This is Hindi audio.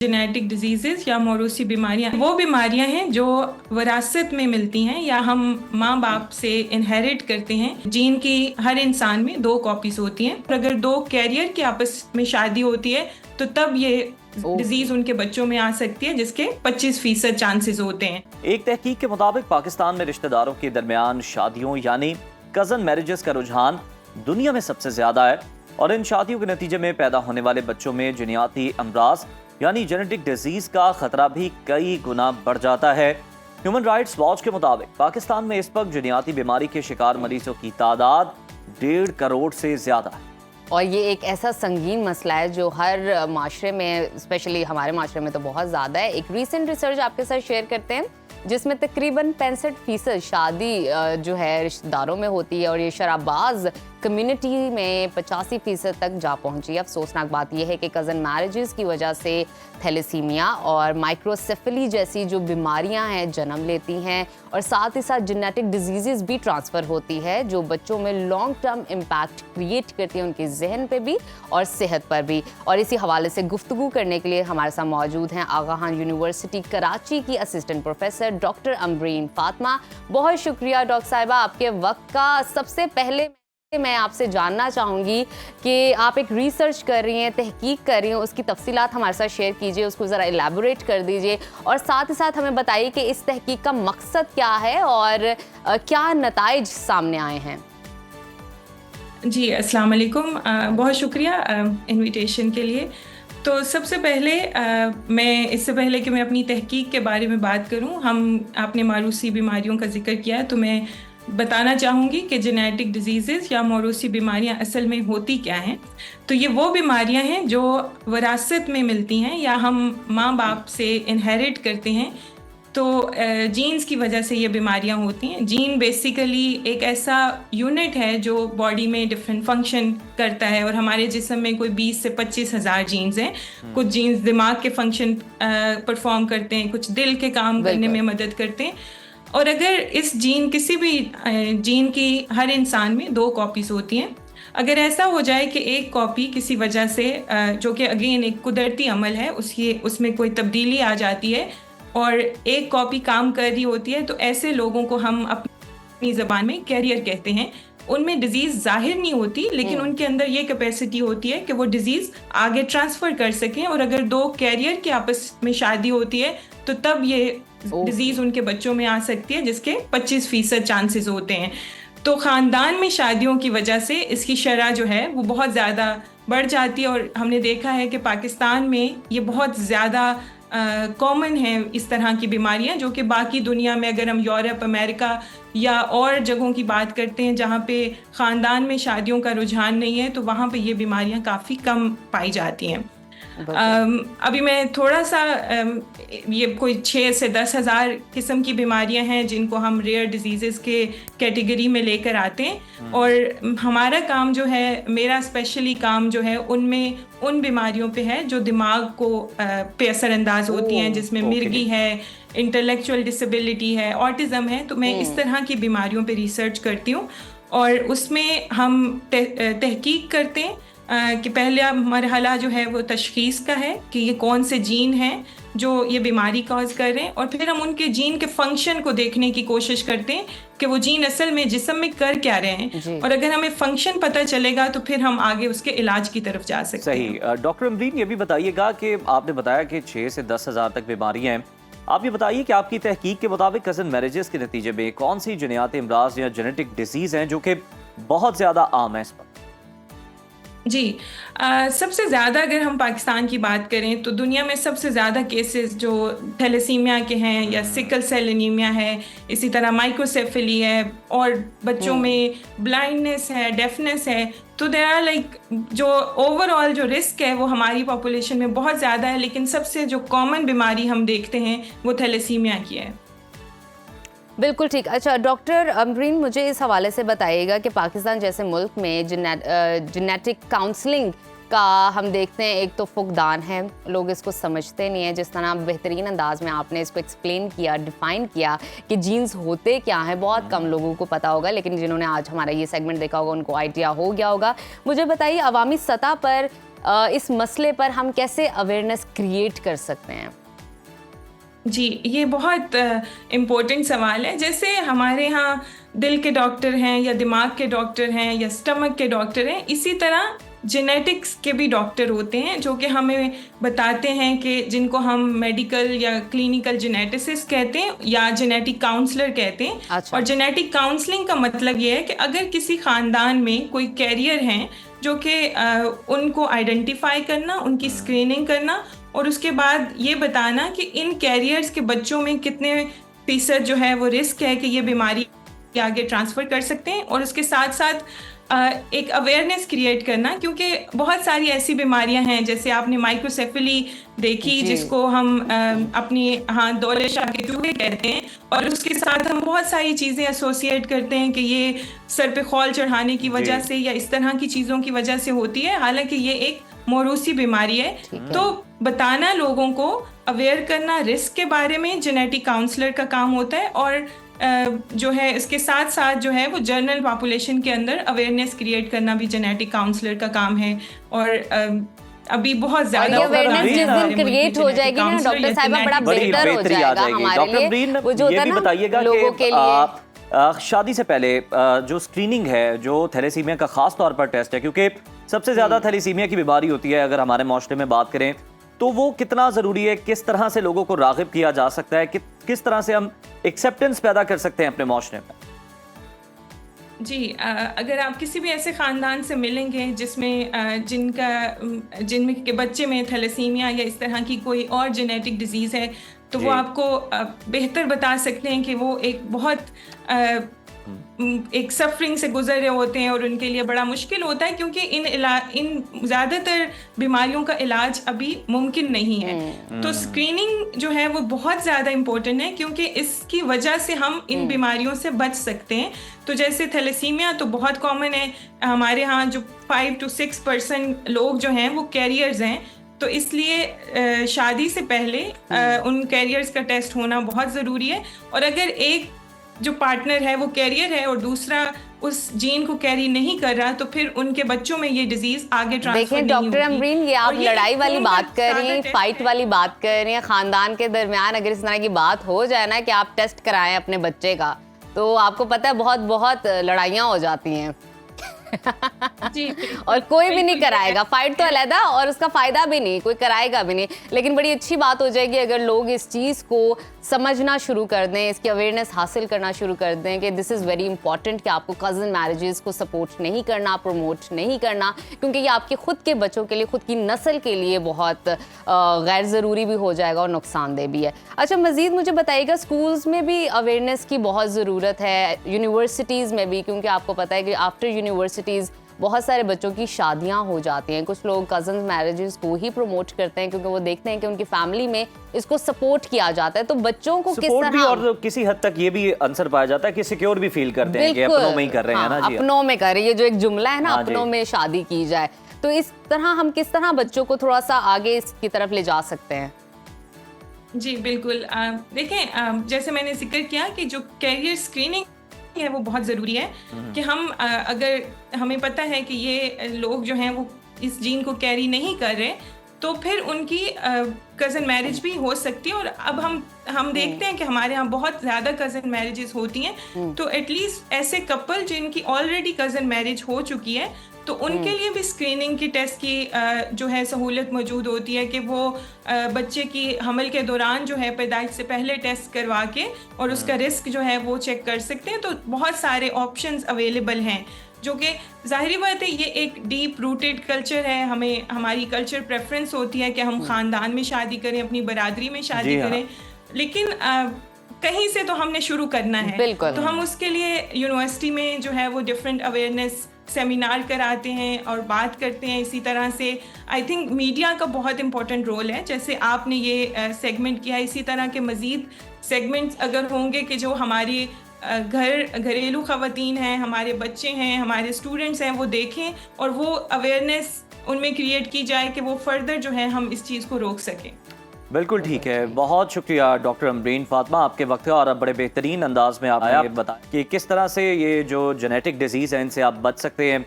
जेनेटिक डिजीजेस या मौरूसी बीमारियां वो बीमारियां हैं जो विरासत में मिलती हैं या हम माँ बाप से इनहेरिट करते हैं। जीन की हर इंसान में 2 कॉपीज होती हैं और अगर 2 कैरियर की आपस में शादी होती है तो तब ये डिजीज उनके बच्चों में आ सकती है, जिसके 25% चांसेस होते हैं। एक तहकीक के मुताबिक पाकिस्तान में रिश्तेदारों के दरमियान शादियों यानी कजन मैरिजेस का रुझान दुनिया में सबसे ज्यादा है और इन शादियों के नतीजे में पैदा होने वाले बच्चों में जनियाती अमराज यानी जेनेटिक डिजीज का खतरा भी कई गुना बढ़ जाता है। ह्यूमन राइट्स वॉच के मुताबिक पाकिस्तान में इस वक्त जनियाती बीमारी के शिकार मरीजों की तादाद 1.5 करोड़ से ज्यादा है और ये एक ऐसा संगीन मसला है जो हर माशरे में, स्पेशली हमारे माशरे में तो बहुत ज़्यादा है। एक रीसेंट रिसर्च आपके साथ शेयर करते हैं जिसमें तकरीबन 65% शादी जो है रिश्तेदारों में होती है और ये शराबाज कम्युनिटी में 85% तक जा पहुंची है। अफसोसनाक बात यह है कि कज़न मैरिजेस की वजह से थैलेसीमिया और माइक्रोसेफली जैसी जो बीमारियां हैं जन्म लेती हैं और साथ ही साथ जेनेटिक डिजीज़ भी ट्रांसफ़र होती है जो बच्चों में लॉन्ग टर्म इम्पैक्ट क्रिएट करती है उनके जहन पे भी और सेहत पर भी। और इसी हवाले से गुफ्तगू करने के लिए हमारे साथ मौजूद हैं आगा खान यूनिवर्सिटी कराची की assistant professor doctor Amreen Fatima. बहुत शुक्रिया डॉक्टर साहिबा आपके वक्त का। सबसे पहले मैं आपसे जानना चाहूँगी कि आप एक रिसर्च कर रही हैं, तहकीक कर रही हैं, उसकी तफसीलात हमारे साथ शेयर कीजिए, उसको ज़रा एलैबोरेट कर दीजिए और साथ ही साथ हमें बताइए कि इस तहकीक का मकसद क्या है और क्या नताइज सामने आए हैं। जी अस्सलाम वालेकुम, बहुत शुक्रिया इनविटेशन के लिए। तो सबसे पहले मैं इससे पहले कि मैं अपनी तहकीक के बारे में बात करूं, आपने मौरूसी बीमारियों का जिक्र किया है तो मैं बताना चाहूँगी कि जेनेटिक डिजीज़ या मौरूसी बीमारियां असल में होती क्या हैं। तो ये वो बीमारियां हैं जो विरासत में मिलती हैं या हम माँ बाप से इनहेरिट करते हैं। तो जीन्स की वजह से ये बीमारियां होती हैं। जीन बेसिकली एक ऐसा यूनिट है जो बॉडी में डिफरेंट फंक्शन करता है और हमारे जिस्म में कोई 20 से 25 हज़ार जीन्स हैं। कुछ जीन्स दिमाग के फंक्शन परफॉर्म करते हैं, कुछ दिल के काम करने में मदद करते हैं। और अगर इस किसी भी जीन की हर इंसान में 2 कॉपीज होती हैं। अगर ऐसा हो जाए कि एक कॉपी किसी वजह से जो कि अगेन एक कुदरती अमल है उसमें कोई तब्दीली आ जाती है और एक कॉपी काम कर रही होती है, तो ऐसे लोगों को हम अपनी ज़बान में कैरियर कहते हैं। उनमें डिजीज़ जाहिर नहीं होती लेकिन उनके अंदर ये कैपेसिटी होती है कि वो डिजीज़ आगे ट्रांसफ़र कर सकें और अगर 2 कैरियर की आपस में शादी होती है तो तब ये डिजीज़ उनके बच्चों में आ सकती है, जिसके 25% चांसेस होते हैं। तो ख़ानदान में शादियों की वजह से इसकी शरह जो है वो बहुत ज़्यादा बढ़ जाती है और हमने देखा है कि पाकिस्तान में ये बहुत ज़्यादा कॉमन है इस तरह की बीमारियां, जो कि बाकी दुनिया में अगर हम यूरोप, अमेरिका या और जगहों की बात करते हैं जहाँ पे ख़ानदान में शादियों का रुझान नहीं है तो वहाँ पे ये बीमारियां काफ़ी कम पाई जाती हैं। अभी मैं थोड़ा सा ये कोई 6 से 10 हज़ार किस्म की बीमारियां हैं जिनको हम रेयर डिजीज़ के कैटेगरी में लेकर आते हैं और हमारा काम जो है, मेरा स्पेशली काम जो है उन बीमारियों पे है जो दिमाग को पे असरअंदाज होती हैं, जिसमें मिर्गी है, इंटेलेक्चुअल डिसेबिलिटी है, ऑटिज़म है। तो मैं इस तरह की बीमारियों पे रिसर्च करती हूँ और उसमें हम तहकीक करते हैं कि पहला मरहला जो है वो तशख़ीस का है कि ये कौन से जीन हैं जो ये बीमारी कॉज कर रहे हैं और फिर हम उनके जीन के फंक्शन को देखने की कोशिश करते हैं कि वो जीन असल में जिस्म में कर क्या रहे हैं और अगर हमें फंक्शन पता चलेगा तो फिर हम आगे उसके इलाज की तरफ जा सकते हैं। सही। डॉक्टर अमरीन, ये भी बताइएगा कि आपने बताया कि 6 से 10 हज़ार तक बीमारियाँ हैं। आप ये बताइए कि आपकी तहकीक के मुताबिक कज़न मैरिजेस के नतीजे में कौन सी जनियाती अमराज या जेनेटिक डिजीज़ हैं जो कि बहुत ज़्यादा आम है इस पर? जी, सबसे ज़्यादा अगर हम पाकिस्तान की बात करें तो दुनिया में सबसे ज़्यादा केसेस जो थैलेसीमिया के हैं या सिकल सेल एनीमिया है, इसी तरह माइक्रोसेफली है और बच्चों में ब्लाइंडनेस है, डेफनेस है। तो देयर आर लाइक जो ओवरऑल जो रिस्क है वो हमारी पॉपुलेशन में बहुत ज़्यादा है, लेकिन सबसे जो कॉमन बीमारी हम देखते हैं वो थैलेसीमिया की है। बिल्कुल ठीक। अच्छा डॉक्टर अमरीन, मुझे इस हवाले से बताइएगा कि पाकिस्तान जैसे मुल्क में जेनेटिक काउंसलिंग का हम देखते हैं एक तो फुकदान है, लोग इसको समझते नहीं है। जिस तरह बेहतरीन अंदाज में आपने इसको एक्सप्लेन किया, डिफ़ाइन किया कि जीन्स होते क्या हैं, बहुत कम लोगों को पता होगा, लेकिन जिन्होंने आज हमारा ये सेगमेंट देखा होगा उनको आइडिया हो गया होगा। मुझे बताइए अवामी सतह पर इस मसले पर हम कैसे अवेयरनेस क्रिएट कर सकते हैं? जी, ये बहुत इम्पोर्टेंट सवाल है। जैसे हमारे यहाँ दिल के डॉक्टर हैं या दिमाग के डॉक्टर हैं या स्टमक के डॉक्टर हैं, इसी तरह जेनेटिक्स के भी डॉक्टर होते हैं जो कि हमें बताते हैं कि जिनको हम मेडिकल या क्लिनिकल जेनेटिसिस्ट कहते हैं या जेनेटिक काउंसलर कहते हैं। अच्छा। और जेनेटिक काउंसलिंग का मतलब ये है कि अगर किसी ख़ानदान में कोई कैरियर हैं जो कि उनको आइडेंटिफाई करना, उनकी स्क्रीनिंग करना और उसके बाद ये बताना कि इन कैरियर्स के बच्चों में कितने फीसद जो है वो रिस्क है कि ये बीमारी आगे ट्रांसफ़र कर सकते हैं, और उसके साथ साथ एक अवेयरनेस क्रिएट करना, क्योंकि बहुत सारी ऐसी बीमारियां हैं जैसे आपने माइक्रोसेफेली देखी जिसको हम अपनी दौरे शाह के चूहे कहते हैं, और उसके साथ हम बहुत सारी चीज़ें एसोसिएट करते हैं कि ये सर पे खौल चढ़ाने की वजह से या इस तरह की चीज़ों की वजह से होती है, हालांकि ये एक मौरूसी बीमारी है। तो बताना, लोगों को अवेयर करना रिस्क के बारे में जेनेटिक काउंसलर का काम होता है, और जो है इसके साथ साथ जो है वो जनरल पॉपुलेशन के अंदर अवेयरनेस क्रिएट करना भी जेनेटिक काउंसलर का काम है। और अभी बहुत ज्यादा अवेयरनेस जिस दिन क्रिएट हो जाएगी ना डॉक्टर साहिबा, बड़ा बेहतर हो जाएगा हमारे लिए। वो जो होता है ना लोगों के लिए, शादी से पहले जो स्क्रीनिंग है, जो थैलेसीमिया का खास तौर पर टेस्ट है, क्योंकि सबसे ज्यादा थैलेसीमिया की बीमारी होती है अगर हमारे माशरे में बात करें, तो वो कितना ज़रूरी है, किस तरह से लोगों को राग़िब किया जा सकता है, किस तरह से हम एक्सेप्टेंस पैदा कर सकते हैं अपने माशरे में? जी, अगर आप किसी भी ऐसे ख़ानदान से मिलेंगे जिसमें जिनमें के बच्चे में थैलेसीमिया या इस तरह की कोई और जेनेटिक डिजीज़ है, तो वो आपको बेहतर बता सकते हैं कि वो एक बहुत एक सफरिंग से गुजर रहे होते हैं और उनके लिए बड़ा मुश्किल होता है, क्योंकि इन ज़्यादातर बीमारियों का इलाज अभी मुमकिन नहीं है। तो स्क्रीनिंग जो है वो बहुत ज़्यादा इम्पोर्टेंट है, क्योंकि इसकी वजह से हम इन बीमारियों से बच सकते हैं। तो जैसे थैलेसीमिया तो बहुत कॉमन है हमारे यहाँ, जो 5 to 6% लोग जो हैं वो कैरियर्स हैं, तो इसलिए शादी से पहले उन कैरियर्स का टेस्ट होना बहुत ज़रूरी है। और अगर एक जो पार्टनर है वो कैरियर है और दूसरा उस जीन को कैरी नहीं कर रहा, तो फिर उनके बच्चों में ये डिजीज आगे ट्रांसफर नहीं होगी। डॉक्टर अमरीन, ये आप लड़ाई वाली बात कर रही हैं, फाइट वाली बात कर रही हैं, खानदान के दरमियान अगर इस तरह की बात हो जाए ना कि आप टेस्ट कराएं अपने बच्चे का, तो आपको पता है बहुत बहुत लड़ाइयाँ हो जाती हैं। जी, और कोई भी नहीं कराएगा, फाइट तो अलहदा, और उसका फायदा भी नहीं, कोई कराएगा भी नहीं। लेकिन बड़ी अच्छी बात हो जाएगी अगर लोग इस चीज़ को समझना शुरू कर दें, इसकी अवेयरनेस हासिल करना शुरू कर दें कि दिस इज़ वेरी इंपॉर्टेंट कि आपको कज़न मैरिजेस को सपोर्ट नहीं करना, प्रमोट नहीं करना, क्योंकि ये आपके खुद के बच्चों के लिए, खुद की नस्ल के लिए बहुत गैर ज़रूरी भी हो जाएगा और नुकसानदेह भी है। अच्छा, मज़ीद मुझे बताइएगा, स्कूल्स में भी अवेयरनेस की बहुत ज़रूरत है, यूनिवर्सिटीज़ में भी, क्योंकि आपको पता है कि आफ्टर यूनिवर्सिटीज़ बहुत सारे बच्चों की शादियां हो जाती हैं। कुछ लोग कज़न मैरिजेस को ही प्रमोट करते हैं क्योंकि वो देखते हैं कि उनकी फैमिली में इसको सपोर्ट किया जाता है। तो बच्चों को किस तरह भी, और किसी हद तक ये भी आंसर पाया जाता है कि सिक्योर भी फील करते हैं कि अपनों में ही कर रहे हैं ना जी, अपनों में कर रहे हैं। ये जो एक जुमला है ना, अपनों में शादी की जाए, तो इस तरह हम किस तरह बच्चों को थोड़ा सा आगे इसकी तरफ ले जा सकते हैं? जी बिल्कुल, देखें, जैसे मैंने जिक्र किया कि जो कैरियर स्क्रीनिंग है वो बहुत ज़रूरी है कि हम अगर हमें पता है कि ये लोग जो हैं वो इस जीन को कैरी नहीं कर रहे, तो फिर उनकी कज़न मैरिज भी हो सकती है। और अब हम देखते हैं कि हमारे यहाँ बहुत ज़्यादा कज़न मैरिजेस होती हैं, तो एटलीस्ट ऐसे कपल जिनकी ऑलरेडी कज़न मैरिज हो चुकी है, तो उनके लिए भी स्क्रीनिंग की टेस्ट की जो है सहूलत मौजूद होती है कि वो बच्चे की हमल के दौरान जो है पैदाइश से पहले टेस्ट करवा के और उसका रिस्क जो है वो चेक कर सकते हैं। तो बहुत सारे ऑप्शंस अवेलेबल हैं, जो कि ज़ाहिरी बात है ये एक डीप रूटेड कल्चर है। हमारी कल्चर प्रेफरेंस होती है कि हम ख़ानदान में शादी करें, अपनी बरादरी में शादी करें, लेकिन कहीं से तो हमने शुरू करना है। तो हम उसके लिए यूनिवर्सिटी में जो है वो डिफरेंट अवेयरनेस सेमिनार कराते हैं और बात करते हैं। इसी तरह से आई थिंक मीडिया का बहुत इंपॉर्टेंट रोल है, जैसे आपने ये सेगमेंट किया, इसी तरह के मज़ीद सेगमेंट्स अगर होंगे कि जो हमारी घरेलू ख़वातीन हैं, हमारे बच्चे हैं, हमारे स्टूडेंट्स हैं, वो देखें और वो अवेयरनेस उनमें क्रिएट की जाए कि वो फर्दर जो है हम इस चीज़ को रोक सकें। बिल्कुल ठीक है, बहुत शुक्रिया डॉक्टर अमरीन फातिमा आपके वक्त का, और अब बड़े बेहतरीन अंदाज में आपने बताया कि किस तरह से ये जो जेनेटिक डिजीज़ है इनसे आप बच सकते हैं।